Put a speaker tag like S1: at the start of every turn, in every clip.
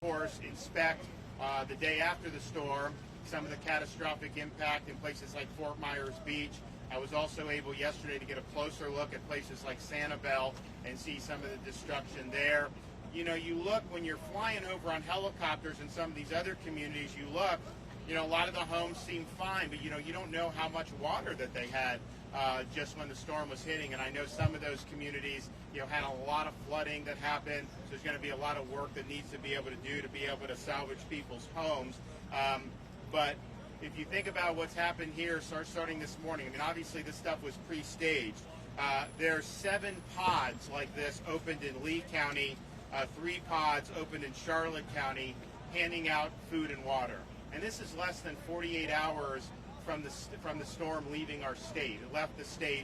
S1: course, inspect the day after the storm some of the catastrophic impact in places like Fort Myers Beach. I was also able yesterday to get a closer look at places like Sanibel and see some of the destruction there. You know, you look when you're flying over on helicopters in some of these other communities, you look, you know, a lot of the homes seem fine, but, you know, you don't know how much water that they had just when the storm was hitting. And I know some of those communities, you know, had a lot of flooding that happened. So there's going to be a lot of work that needs to be able to do to be able to salvage people's homes. But if you think about what's happened here starting this morning, I mean, obviously this stuff was pre-staged. There's 7 pods like this opened in Lee County, 3 pods opened in Charlotte County, handing out food and water. And this is less than 48 hours from the storm leaving our state. It left the state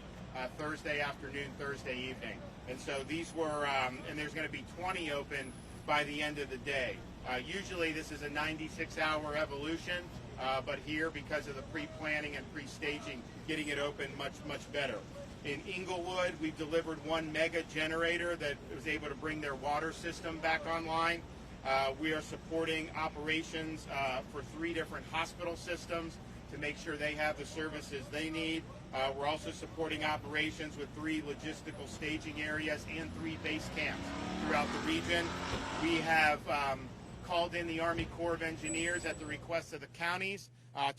S1: Thursday afternoon, Thursday evening. And so these were, and there's going to be 20 open by the end of the day. Usually this is a 96-hour evolution, but here, because of the pre-planning and pre-staging, getting it open much better. In Inglewood, we've delivered 1 mega generator that was able to bring their water system back online. We are supporting operations for 3 different hospital systems to make sure they have the services they need. We're also supporting operations with 3 logistical staging areas and 3 base camps throughout the region. We have called in the Army Corps of Engineers at the request of the counties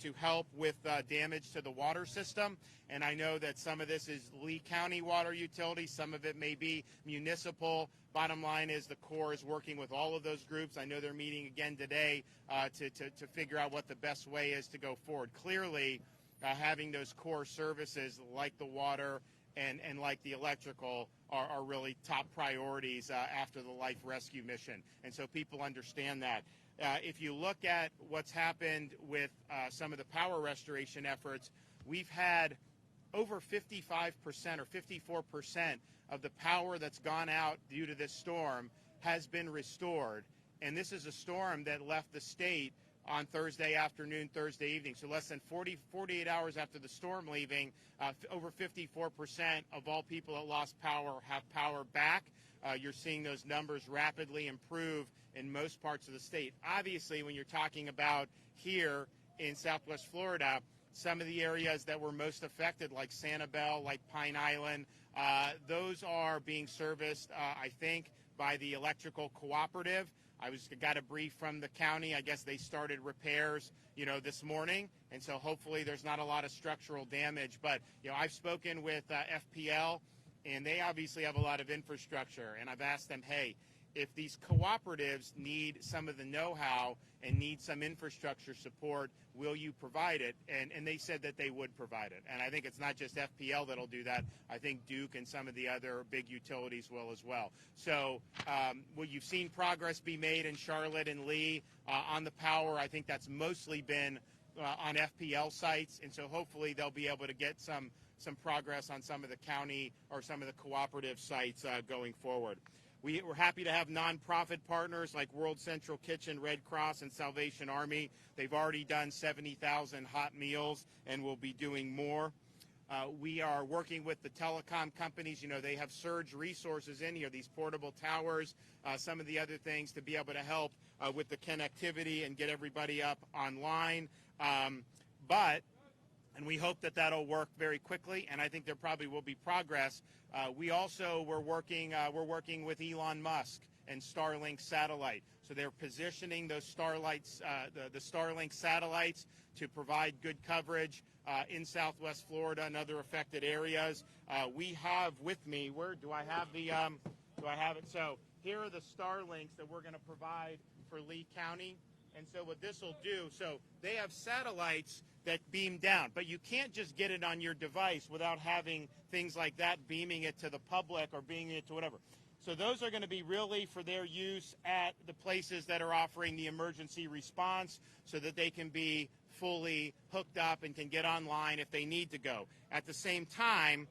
S1: to help with damage to the water system. And I know that some of this is Lee County water utility, some of it may be municipal. Bottom line is the Corps is working with all of those groups. I know they're meeting again today to figure out what the best way is to go forward. Clearly, having those core services like the water and like the electrical are really top priorities after the life rescue mission. And so people understand that. If you look at what's happened with some of the power restoration efforts, we've had over 55% or 54% of the power that's gone out due to this storm has been restored. And this is a storm that left the state on Thursday afternoon, Thursday evening. So less than 48 hours after the storm leaving, over 54% of all people that lost power have power back. You're seeing those numbers rapidly improve in most parts of the state. Obviously, when you're talking about here in Southwest Florida, some of the areas that were most affected, like Sanibel, like Pine Island, those are being serviced, I think, by the electrical cooperative. Got a brief from the county. I guess they started repairs, you know, this morning, and so hopefully there's not a lot of structural damage. But, you know, I've spoken with FPL, and they obviously have a lot of infrastructure, and I've asked them, hey, if these cooperatives need some of the know-how and need some infrastructure support, will you provide it? And they said that they would provide it. And I think it's not just FPL that'll do that. I think Duke and some of the other big utilities will as well. So well, you've seen progress be made in Charlotte and Lee on the power. I think that's mostly been on FPL sites. And so hopefully they'll be able to get some progress on some of the county or some of the cooperative sites going forward. We're happy to have nonprofit partners like World Central Kitchen, Red Cross, and Salvation Army. They've already done 70,000 hot meals and will be doing more. We are working with the telecom companies. You know, they have surge resources in here, these portable towers, some of the other things to be able to help with the connectivity and get everybody up online. And we hope that that'll work very quickly, and I think there probably will be progress. We also were working with Elon Musk and Starlink satellite. So they're positioning those the Starlink satellites to provide good coverage in Southwest Florida and other affected areas. We have with me, where do I have the, do I have it? So here are the Starlinks that we're going to provide for Lee County. And so what this will do, so they have satellites that beam down, but you can't just get it on your device without having things like that beaming it to the public or beaming it to whatever. So those are going to be really for their use at the places that are offering the emergency response so that they can be fully hooked up and can get online if they need to go. At the same time,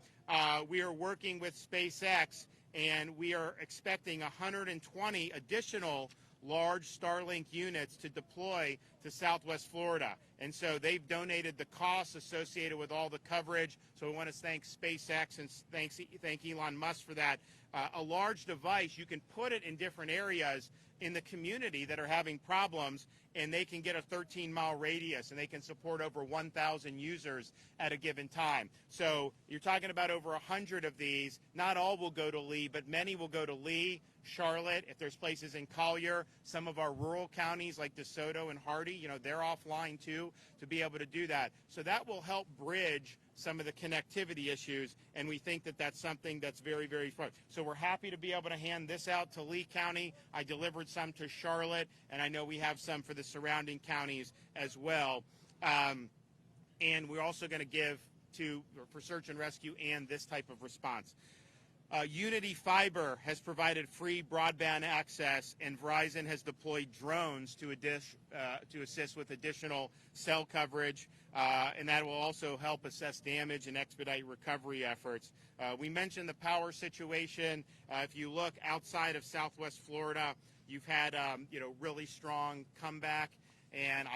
S1: we are working with SpaceX, and we are expecting 120 additional large Starlink units to deploy to Southwest Florida. And so they've donated the costs associated with all the coverage. So we want to thank SpaceX and thank Elon Musk for that. a large device, you can put it in different areas in the community that are having problems, and they can get a 13-mile radius, and they can support over 1,000 users at a given time. So you're talking about over 100 of these. Not all will go to Lee, but many will go to Lee, Charlotte, if there's places in Collier, some of our rural counties like DeSoto and Hardy, they're offline too, to be able to do that. So that will help bridge some of the connectivity issues, and we think that that's something that's very, very fun. So we're happy to be able to hand this out to Lee County. I delivered some to Charlotte, and I know we have some for the surrounding counties as well. And we're also going to give for search and rescue and this type of response. Unity Fiber has provided free broadband access, and Verizon has deployed drones to assist with additional cell coverage, and that will also help assess damage and expedite recovery efforts. We mentioned the power situation. If you look outside of Southwest Florida, you've had really strong comeback, and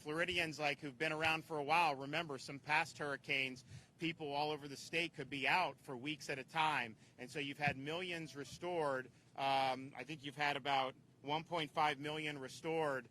S1: Floridians who've been around for a while remember some past hurricanes. People all over the state could be out for weeks at a time, and so you've had millions restored. I think you've had about 1.5 million restored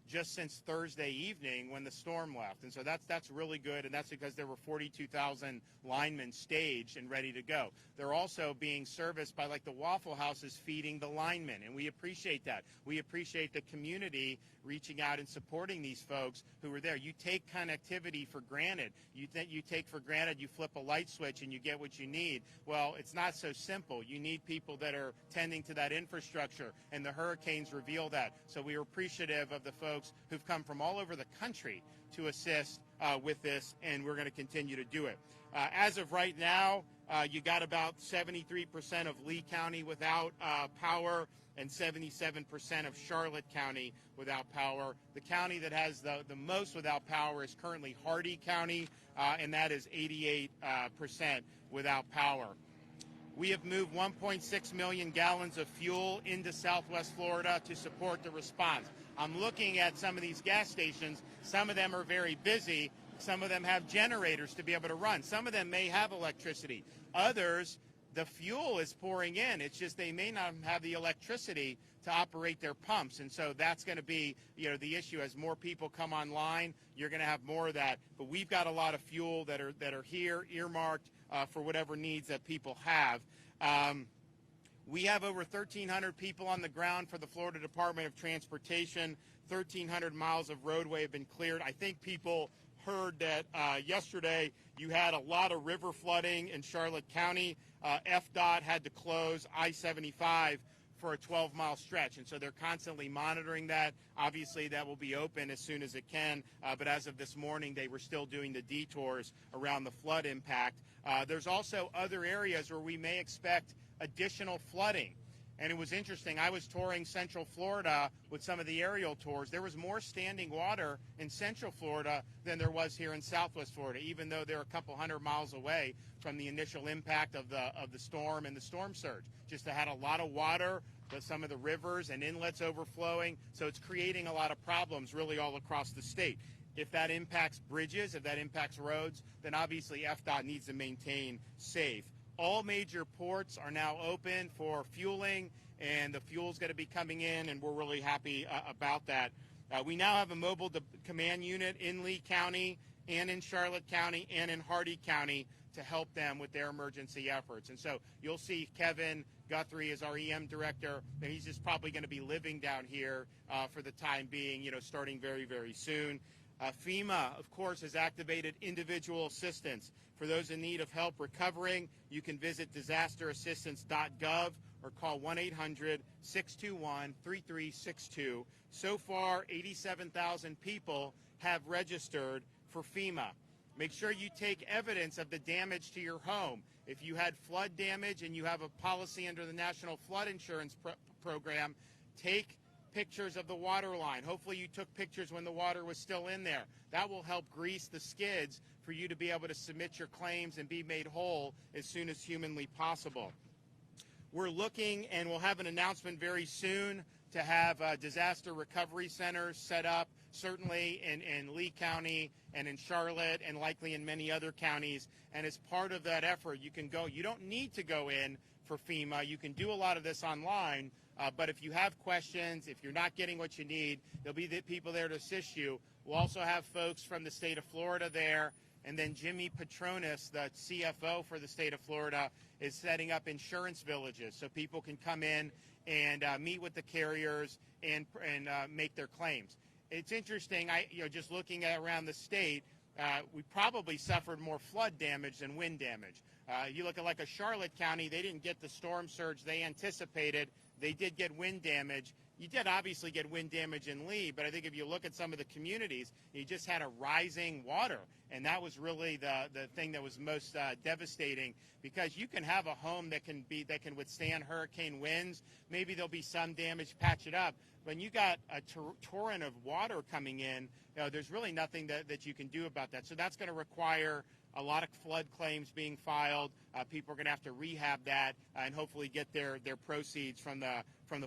S1: just since Thursday evening when the storm left, and so that's really good, and that's because there were 42,000 linemen staged and ready to go. They're also being serviced by the Waffle Houses feeding the linemen, and we appreciate that. We appreciate the community reaching out and supporting these folks who are there. You take connectivity for granted. You take for granted you flip a light switch and you get what you need. Well, it's not so simple. You need people that are tending to that infrastructure, and the hurricanes reveal that. So we are appreciative of the folks who've come from all over the country to assist with this, and we're going to continue to do it. As of right now, you got about 73% of Lee County without power and 77% of Charlotte County without power. The county that has the most without power is currently Hardy County, and that is 88% without power. We have moved 1.6 million gallons of fuel into Southwest Florida to support the response. I'm looking at some of these gas stations. Some of them are very busy. Some of them have generators to be able to run. Some of them may have electricity. Others, the fuel is pouring in. It's just they may not have the electricity to operate their pumps. And so that's going to be, the issue. As more people come online, you're going to have more of that. But we've got a lot of fuel that are here, earmarked for whatever needs that people have. We have over 1,300 people on the ground for the Florida Department of Transportation. 1,300 miles of roadway have been cleared. I think people heard that yesterday you had a lot of river flooding in Charlotte County. FDOT had to close I-75 for a 12-mile stretch, and so they're constantly monitoring that. Obviously, that will be open as soon as it can, but as of this morning, they were still doing the detours around the flood impact. There's also other areas where we may expect additional flooding. And it was interesting. I was touring Central Florida with some of the aerial tours. There was more standing water in Central Florida than there was here in Southwest Florida, even though they're a couple hundred miles away from the initial impact of the storm and the storm surge. Just had a lot of water, some of the rivers and inlets overflowing. So it's creating a lot of problems really all across the state. If that impacts bridges, if that impacts roads, then obviously FDOT needs to maintain safe. All major ports are now open for fueling, and the fuel's going to be coming in, and we're really happy about that. We now have a mobile command unit in Lee County and in Charlotte County and in Hardy County to help them with their emergency efforts. And so you'll see Kevin Guthrie is our EM director, and he's just probably going to be living down here for the time being, starting very, very soon. FEMA, of course, has activated individual assistance. For those in need of help recovering, you can visit disasterassistance.gov or call 1-800-621-3362. So far, 87,000 people have registered for FEMA. Make sure you take evidence of the damage to your home. If you had flood damage and you have a policy under the National Flood Insurance Program, take pictures of the water line. Hopefully you took pictures when the water was still in there. That will help grease the skids for you to be able to submit your claims and be made whole as soon as humanly possible. We're looking, and we'll have an announcement very soon, to have disaster recovery centers set up, certainly in Lee County and in Charlotte and likely in many other counties. And as part of that effort, you can go. You don't need to go in for FEMA. You can do a lot of this online, but if you have questions, if you're not getting what you need, there'll be the people there to assist you. We'll also have folks from the state of Florida there, and then Jimmy Patronis, the CFO for the state of Florida, is setting up insurance villages so people can come in and meet with the carriers and make their claims. It's interesting, just looking at around the state, we probably suffered more flood damage than wind damage. You look at like a Charlotte County, they didn't get the storm surge they anticipated. They did get wind damage. You did obviously get wind damage in Lee, but I think if you look at some of the communities, you just had a rising water, and that was really the thing that was most devastating, because you can have a home that can withstand hurricane winds. Maybe there'll be some damage, patch it up. When you got a torrent of water coming in, there's really nothing that you can do about that. So that's going to require a lot of flood claims being filed. People are going to have to rehab that and hopefully get their proceeds from the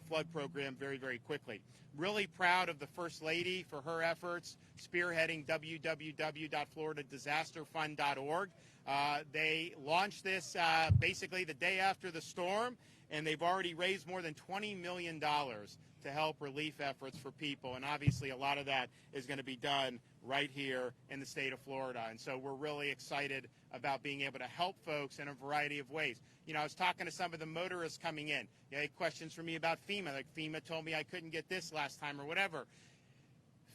S1: flood program very, very quickly. Really proud of the First Lady for her efforts, spearheading www.floridadisasterfund.org. They launched this basically the day after the storm, and they've already raised more than $20 million to help relief efforts for people. And obviously a lot of that is going to be done right here in the state of Florida. And so we're really excited about being able to help folks in a variety of ways. I was talking to some of the motorists coming in. They had questions for me about FEMA. Like, FEMA told me I couldn't get this last time or whatever.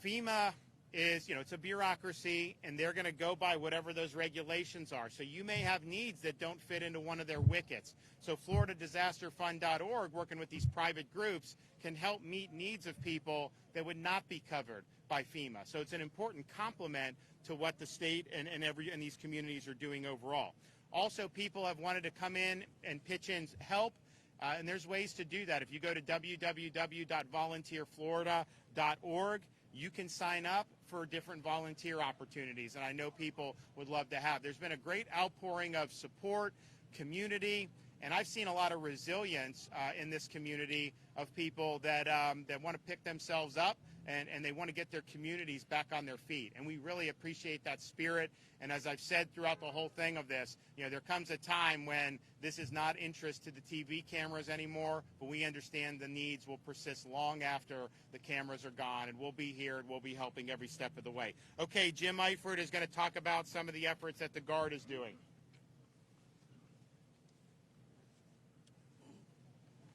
S1: FEMA is, it's a bureaucracy, and they're going to go by whatever those regulations are. So you may have needs that don't fit into one of their wickets. So FloridadisasterFund.org, working with these private groups, can help meet needs of people that would not be covered by FEMA. So it's an important complement to what the state and these communities are doing overall. Also, people have wanted to come in and pitch in help, and there's ways to do that. If you go to www.volunteerflorida.org, you can sign up for different volunteer opportunities, and I know people would love to have. There's been a great outpouring of support, community, and I've seen a lot of resilience in this community of people that want to pick themselves up and they want to get their communities back on their feet. And we really appreciate that spirit. And as I've said throughout the whole thing of this, there comes a time when this is not interest to the TV cameras anymore, but we understand the needs will persist long after the cameras are gone, and we'll be here and we'll be helping every step of the way. Okay, Jim Eifert is going to talk about some of the efforts that the Guard is doing.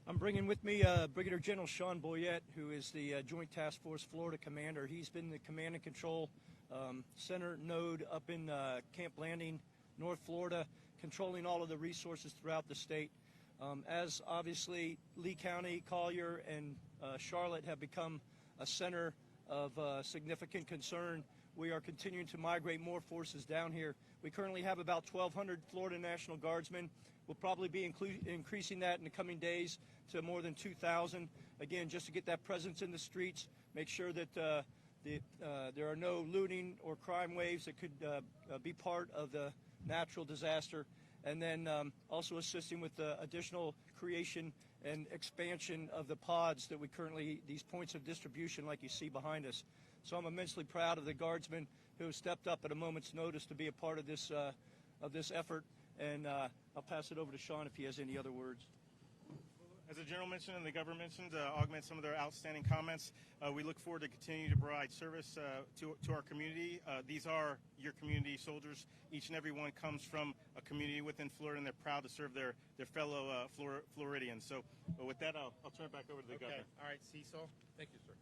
S2: I'm bringing with me Brigadier General Sean Boyette, who is the Joint Task Force Florida Commander. He's been the Command and Control Center node up in Camp Landing, North Florida, controlling all of the resources throughout the state. As obviously Lee County, Collier, and Charlotte have become a center of significant concern, we are continuing to migrate more forces down here. We currently have about 1,200 Florida National Guardsmen. We'll probably be increasing that in the coming days to more than 2,000. Again, just to get that presence in the streets, make sure that there are no looting or crime waves that could be part of the natural disaster. And then also assisting with the additional creation and expansion of the pods that we currently, these points of distribution like you see behind us. So I'm immensely proud of the Guardsmen who have stepped up at a moment's notice to be a part of this effort. And I'll pass it over to Sean if he has any other words.
S3: As the General mentioned and the Governor mentioned, augment some of their outstanding comments. We look forward to continuing to provide service to our community. These are your community soldiers. Each and every one comes from a community within Florida, and they're proud to serve their fellow Floridians. So with that, I'll turn it back over to the Governor.
S1: All right, Cecil.
S4: Thank you, sir.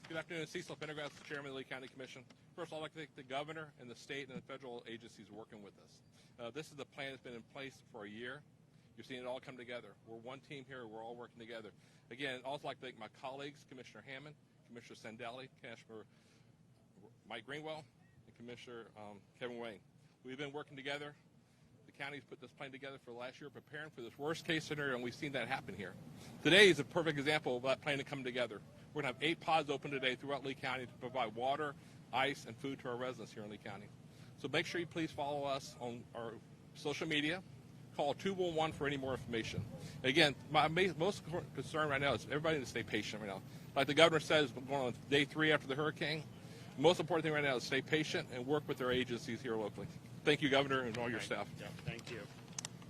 S4: Good afternoon. Cecil Pendergrass, Chairman of the Lee County Commission. First, I'd like to thank the Governor and the state and the federal agencies working with us. This is the plan that's been in place for a year. You're seeing it all come together. We're one team here. We're all working together. Again, I'd also like to thank my colleagues, Commissioner Hammond, Commissioner Sandali, Commissioner Mike Greenwell, and Commissioner Kevin Wayne. We've been working together. The county's put this plan together for the last year, preparing for this worst-case scenario, and we've seen that happen here. Today is a perfect example of that plan to come together. We're going to have 8 pods open today throughout Lee County to provide water, ice, and food to our residents here in Lee County. So make sure you please follow us on our social media. Call 211 for any more information. Again, my most concern right now is everybody needs to stay patient right now. Like the Governor says, we're going on day 3 after the hurricane. The most important thing right now is stay patient and work with their agencies here locally. Thank you, Governor, and all your staff.
S1: Yeah, thank you.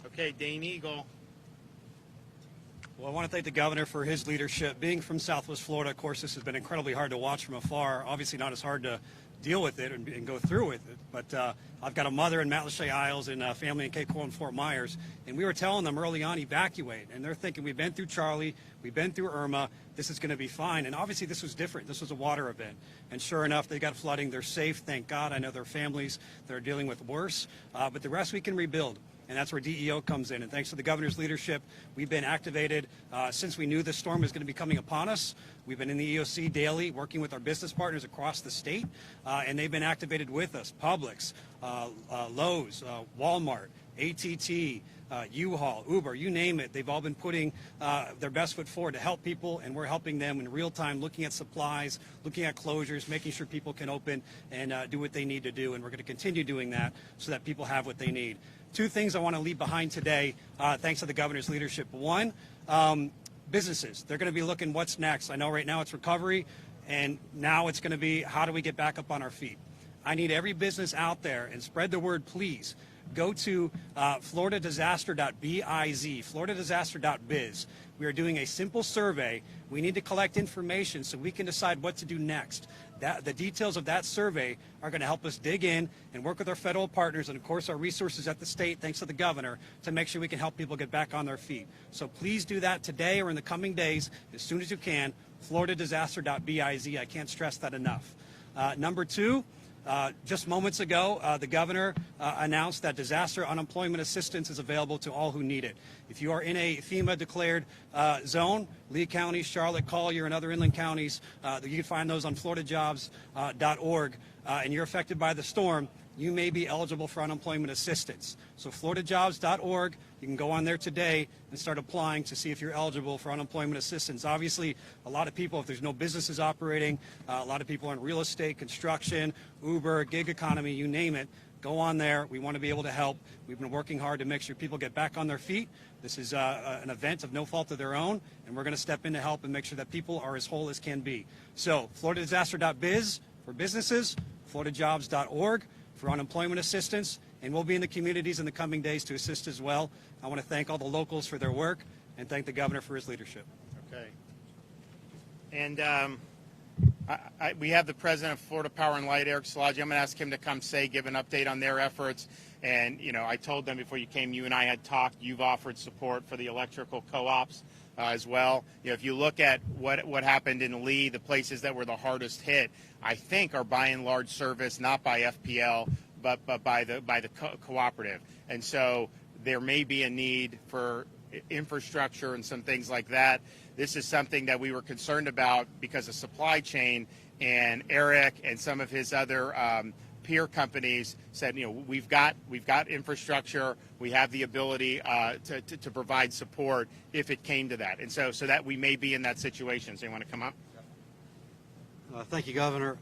S1: Okay, Dane Eagle.
S5: Well, I want to thank the governor for his leadership. Being from Southwest Florida, of course, this has been incredibly hard to watch from afar. Obviously not as hard to deal with it and go through with it. But I've got a mother in Matlacha Isles and a family in Cape Coral and Fort Myers. And we were telling them early on, evacuate. And they're thinking, we've been through Charlie, we've been through Irma, this is going to be fine. And obviously this was different. This was a water event. And sure enough, they got flooding. They're safe, thank God. I know their families that are dealing with worse. But the rest we can rebuild. And that's where DEO comes in. And thanks to the governor's leadership, we've been activated since we knew this storm was going to be coming upon us. We've been in the EOC daily, working with our business partners across the state, and they've been activated with us. Publix, Lowe's, Walmart, ATT, U-Haul, Uber, you name it. They've all been putting their best foot forward to help people, and we're helping them in real time, looking at supplies, looking at closures, making sure people can open and do what they need to do. And we're going to continue doing that so that people have what they need. Two things I want to leave behind today, thanks to the governor's leadership. One, businesses. They're going to be looking what's next. I know right now it's recovery, and now it's going to be how do we get back up on our feet. I need every business out there, and spread the word, please. Go to floridadisaster.biz, floridadisaster.biz. We are doing a simple survey. We need to collect information so we can decide what to do next. The details of that survey are going to help us dig in and work with our federal partners and, of course, our resources at the state, thanks to the governor, to make sure we can help people get back on their feet. So please do that today or in the coming days as soon as you can, floridadisaster.biz. I can't stress that enough. Number two, just moments ago, the governor announced that disaster unemployment assistance is available to all who need it. If you are in a FEMA-declared zone, Lee County, Charlotte, Collier, and other inland counties, you can find those on floridajobs.org, and you're affected by the storm, you may be eligible for unemployment assistance. So floridajobs.org, you can go on there today and start applying to see if you're eligible for unemployment assistance. Obviously, a lot of people, if there's no businesses operating, a lot of people are in real estate, construction, Uber, gig economy, you name it, go on there. We want to be able to help. We've been working hard to make sure people get back on their feet. This is an event of no fault of their own, and we're going to step in to help and make sure that people are as whole as can be. So floridadisaster.biz for businesses, floridajobs.org for unemployment assistance, and we'll be in the communities in the coming days to assist as well. I want to thank all the locals for their work and thank the governor for his leadership.
S1: Okay. And we have the president of Florida Power and Light, Eric Szilagyi. I'm going to ask him to come give an update on their efforts. And, you know, I told them before you came, you and I had talked, you've offered support for the electrical co-ops as well. You know, if you look at what happened in Lee, the places that were the hardest hit, I think are by and large serviced not by FPL, but by the cooperative. And so there may be a need for infrastructure and some things like that. This is something that we were concerned about because of supply chain, and Eric and some of his other peer companies said, you know, we've got infrastructure, we have the ability to provide support if it came to that, and so that we may be in that situation. So you want to come up?
S6: Thank you, Governor.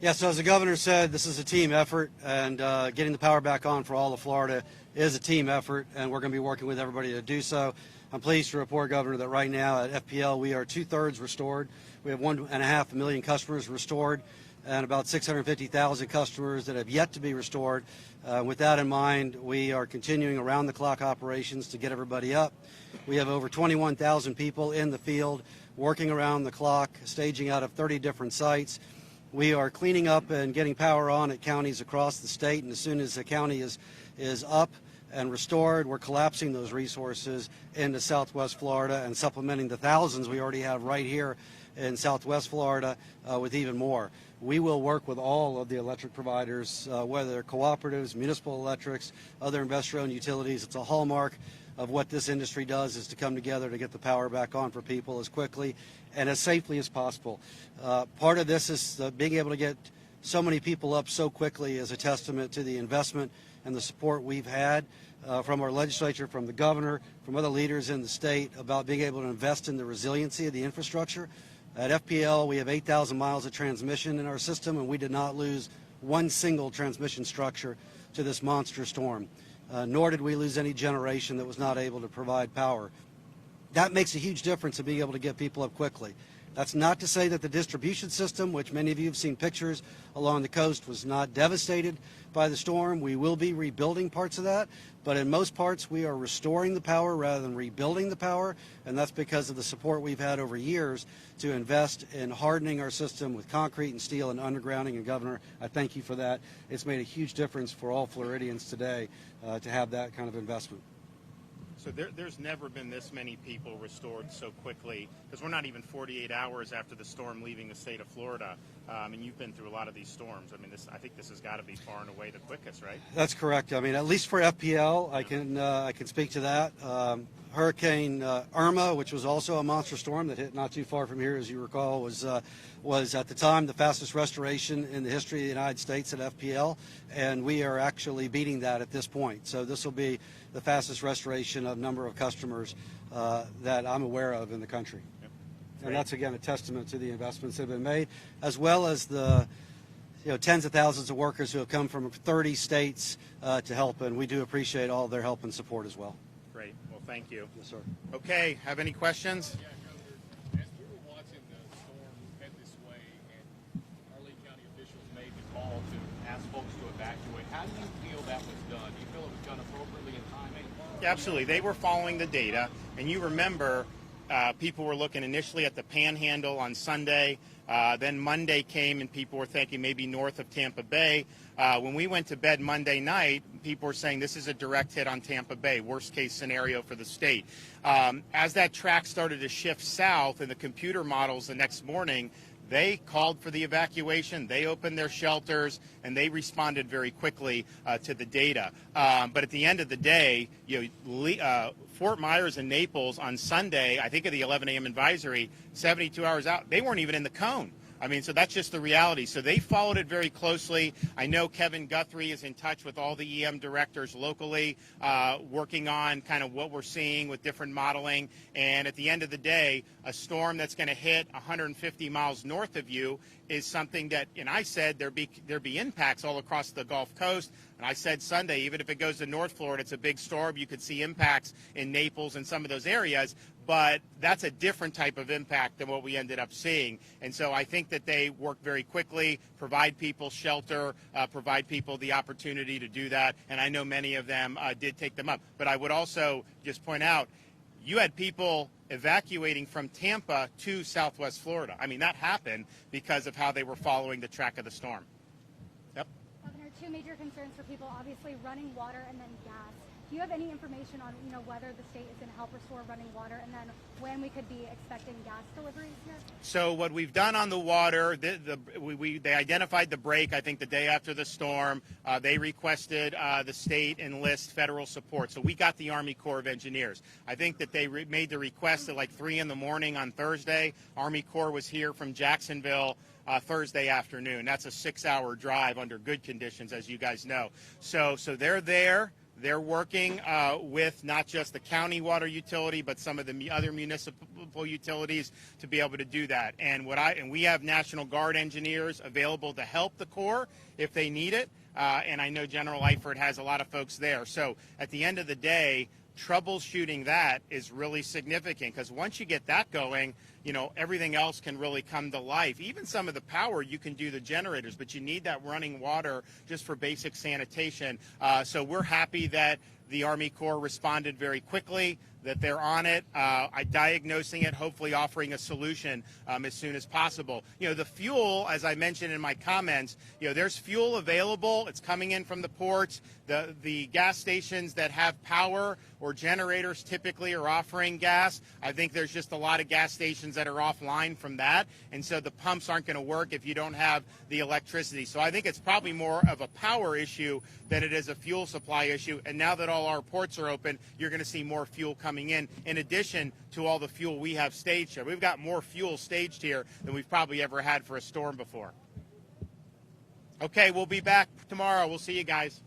S6: Yes, so as the governor said, this is a team effort, and getting the power back on for all of Florida is a team effort, and we're going to be working with everybody to do so. I'm pleased to report, Governor, that right now at FPL we are 2/3 restored. We have 1.5 million customers restored and about 650,000 customers that have yet to be restored. With that in mind, we are continuing around-the-clock operations to get everybody up. We have over 21,000 people in the field working around the clock, staging out of 30 different sites. We are cleaning up and getting power on at counties across the state, and as soon as the county is up and restored, we're collapsing those resources into Southwest Florida and supplementing the thousands we already have right here in Southwest Florida with even more. We will work with all of the electric providers, whether they're cooperatives, municipal electrics, other investor-owned utilities. It's a hallmark of what this industry does, is to come together to get the power back on for people as quickly and as safely as possible. Part of this is being able to get so many people up so quickly is a testament to the investment and the support we've had from our legislature, from the governor, from other leaders in the state about being able to invest in the resiliency of the infrastructure. At FPL, we have 8,000 miles of transmission in our system, and we did not lose one single transmission structure to this monster storm, nor did we lose any generation that was not able to provide power. That makes a huge difference in being able to get people up quickly. That's not to say that the distribution system, which many of you have seen pictures along the coast, was not devastated by the storm. We will be rebuilding parts of that, but in most parts we are restoring the power rather than rebuilding the power, and that's because of the support we've had over years to invest in hardening our system with concrete and steel and undergrounding. And Governor, I thank you for that. It's made a huge difference for all Floridians today to have that kind of investment.
S1: So there's never been this many people restored so quickly, because we're not even 48 hours after the storm leaving the state of Florida, and you've been through a lot of these storms. I mean, I think this has got to be far and away the quickest, right?
S6: That's correct. I mean, at least for FPL, I can speak to that. Hurricane Irma, which was also a monster storm that hit not too far from here, as you recall, was at the time the fastest restoration in the history of the United States at FPL, and we are actually beating that at this point. So this will be the fastest restoration of number of customers that I'm aware of in the country.
S1: Yep.
S6: And that's, again, a testament to the investments that have been made, as well as the tens of thousands of workers who have come from 30 states to help, and we do appreciate all their help and support as well.
S1: Great. Well, thank you.
S6: Yes, sir.
S1: Okay. Have any questions?
S7: Yeah, Governor, as we were watching the storm head this way and our Lee County officials made the call to ask folks to evacuate, how do you feel that was done? Do you feel it was done appropriately in timing?
S1: Yeah, absolutely. They were following the data, and you remember people were looking initially at the Panhandle on Sunday. Then Monday came, and people were thinking maybe north of Tampa Bay. When we went to bed Monday night, people were saying this is a direct hit on Tampa Bay, worst case scenario for the state. As that track started to shift south in the computer models the next morning, they called for the evacuation, they opened their shelters, and they responded very quickly to the data. But at the end of the day, Fort Myers and Naples on Sunday, I think of the 11 a.m. advisory, 72 hours out, they weren't even in the cone. I mean, so that's just the reality. So they followed it very closely. I know Kevin Guthrie is in touch with all the EM directors locally, working on kind of what we're seeing with different modeling. And at the end of the day, a storm that's going to hit 150 miles north of you is something that, and I said there'd be impacts all across the Gulf Coast. And I said Sunday, even if it goes to North Florida, it's a big storm. You could see impacts in Naples and some of those areas. But that's a different type of impact than what we ended up seeing. And so I think that they worked very quickly, provide people shelter, provide people the opportunity to do that. And I know many of them did take them up. But I would also just point out, you had people evacuating from Tampa to Southwest Florida. I mean, that happened because of how they were following the track of the storm. Yep.
S8: Governor, two major concerns for people, obviously running water and then gas. Do you have any information on, whether the state is going to help restore running water, and then when we could be expecting gas deliveries here? So
S1: what we've done on the water, they identified the break, I think, the day after the storm. They requested the state enlist federal support. So we got the Army Corps of Engineers. I think that they made the request at like 3 in the morning on Thursday. Army Corps was here from Jacksonville Thursday afternoon. That's a 6-hour drive under good conditions, as you guys know. So they're there. They're working with not just the county water utility, but some of the other municipal utilities to be able to do that. And we have National Guard engineers available to help the Corps if they need it. And I know General Eifert has a lot of folks there. So at the end of the day, troubleshooting that is really significant, because once you get that going, everything else can really come to life. Even some of the power, you can do the generators, but you need that running water just for basic sanitation. So we're happy that the Army Corps responded very quickly, that they're on it, diagnosing it, hopefully offering a solution as soon as possible. The fuel, as I mentioned in my comments, there's fuel available. It's coming in from the ports. The gas stations that have power or generators typically are offering gas. I think there's just a lot of gas stations that are offline from that, and so the pumps aren't going to work if you don't have the electricity. So I think it's probably more of a power issue than it is a fuel supply issue. And now that all our ports are open, you're going to see more fuel coming in addition to all the fuel we have staged here. We've got more fuel staged here than we've probably ever had for a storm before. Okay, we'll be back tomorrow. We'll see you guys.